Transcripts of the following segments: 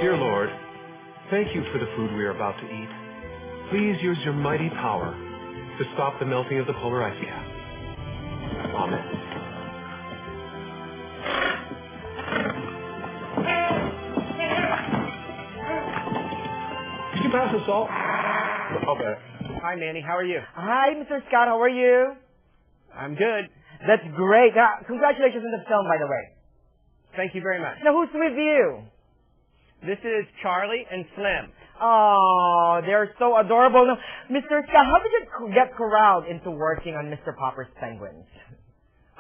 Dear Lord, thank you for the food we are about to eat. Please use your mighty power to stop the melting of the polar ice cap. Amen. Could you pass the salt? Okay. Hi, Manny. How are you? Hi, Mr. Scott. How are you? I'm good. That's great. Congratulations on the film, by the way. Thank you very much. Now, who's with you? This is Charlie and Slim. Oh, they're so adorable. Now, Mr. Scott, how did you get corralled into working on Mr. Popper's penguins?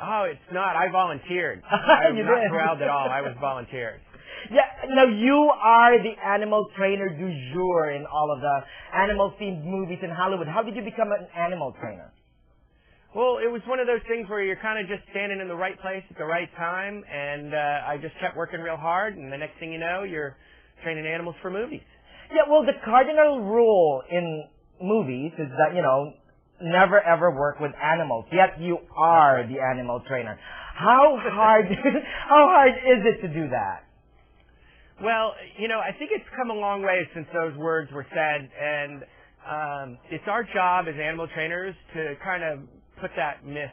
Oh, it's not. I volunteered. I was not corralled at all. I was volunteered. Yeah, now you are the animal trainer du jour in all of the animal-themed movies in Hollywood. How did you become an animal trainer? Well, it was one of those things where you're kind of just standing in the right place at the right time, and I just kept working real hard, and the next thing you know, you're training animals for movies. Yeah, well, the cardinal rule in movies is that, never ever work with animals, yet you are the animal trainer. How hard is it to do that? Well, I think it's come a long way since those words were said, and it's our job as animal trainers to kind of put that myth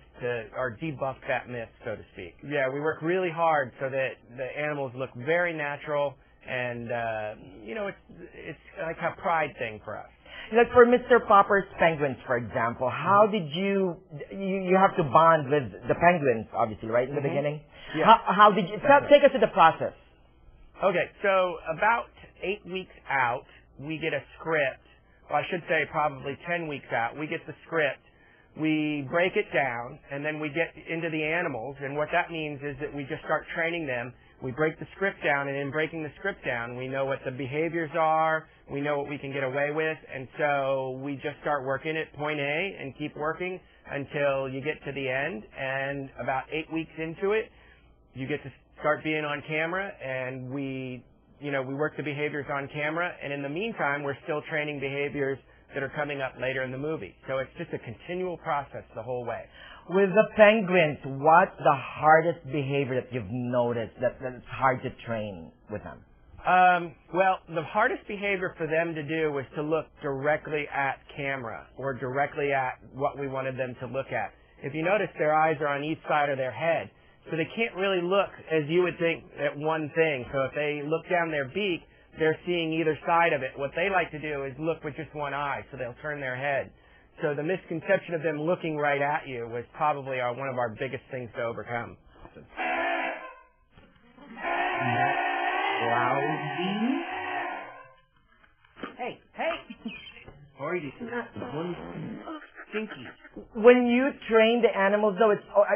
or debunk that myth, so to speak. Yeah, we work really hard so that the animals look very natural, and it's like a pride thing for us. Like for Mr. Popper's penguins, for example, how did you have to bond with the penguins, obviously, right, in the beginning? Yeah. How did you, take us to the process. Okay, so about 8 weeks out, we get a script. Well, I should say probably 10 weeks out, we get the script. We break it down, and then we get into the animals, and what that means is that we just start training them. We break the script down, and in breaking the script down, we know what the behaviors are, we know what we can get away with, and so we just start working at point A and keep working until you get to the end, and about 8 weeks into it, you get to start being on camera, and we work the behaviors on camera, and in the meantime, we're still training behaviors that are coming up later in the movie. So it's just a continual process the whole way. With the penguins, what's the hardest behavior that you've noticed that it's hard to train with them? Well, the hardest behavior for them to do was to look directly at camera or directly at what we wanted them to look at. If you notice, their eyes are on each side of their head, so they can't really look as you would think at one thing. So if they look down their beak, they're seeing either side of it. What they like to do is look with just one eye, so they'll turn their head. So the misconception of them looking right at you was probably one of our biggest things to overcome. Cloudy? Hey! Already, one stinky. When you train the animals, though,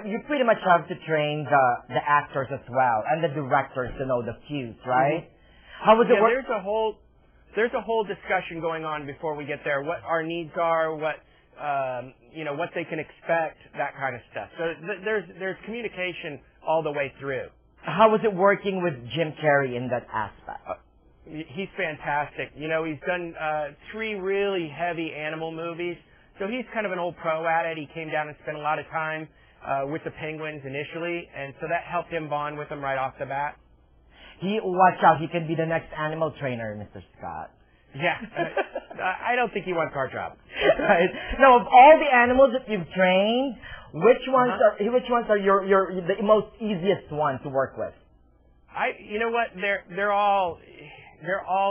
you pretty much have to train the actors as well and the directors to know the cues, right? How was it work? There's a whole discussion going on before we get there. What our needs are, what they can expect, that kind of stuff. So there's communication all the way through. How was it working with Jim Carrey in that aspect? He's fantastic. He's done 3 really heavy animal movies, so he's kind of an old pro at it. He came down and spent a lot of time with the penguins initially, and so that helped him bond with them right off the bat. Watch out, he could be the next animal trainer, Mr. Scott. Yeah, I don't think he wants our job. Right. Now, of all the animals that you've trained, which ones are the most easiest one to work with? You know what? They're all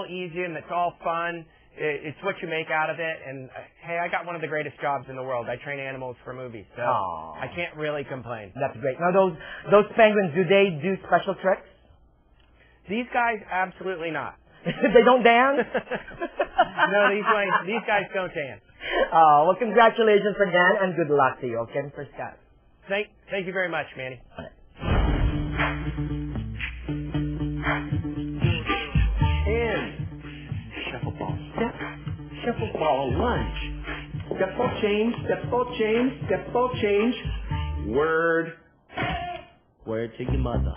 easy and it's all fun. It's what you make out of it. And hey, I got one of the greatest jobs in the world. I train animals for movies, so I can't really complain. That's great. Now, those penguins, do they do special tricks? These guys, absolutely not. They don't dance? No, these guys don't dance. Oh, well, congratulations again, and good luck to you, okay, Mr. Scott? Thank you very much, Manny. And shuffle ball step, shuffle ball lunge. Step ball change, step ball change, step ball change. Word. Word to your mother.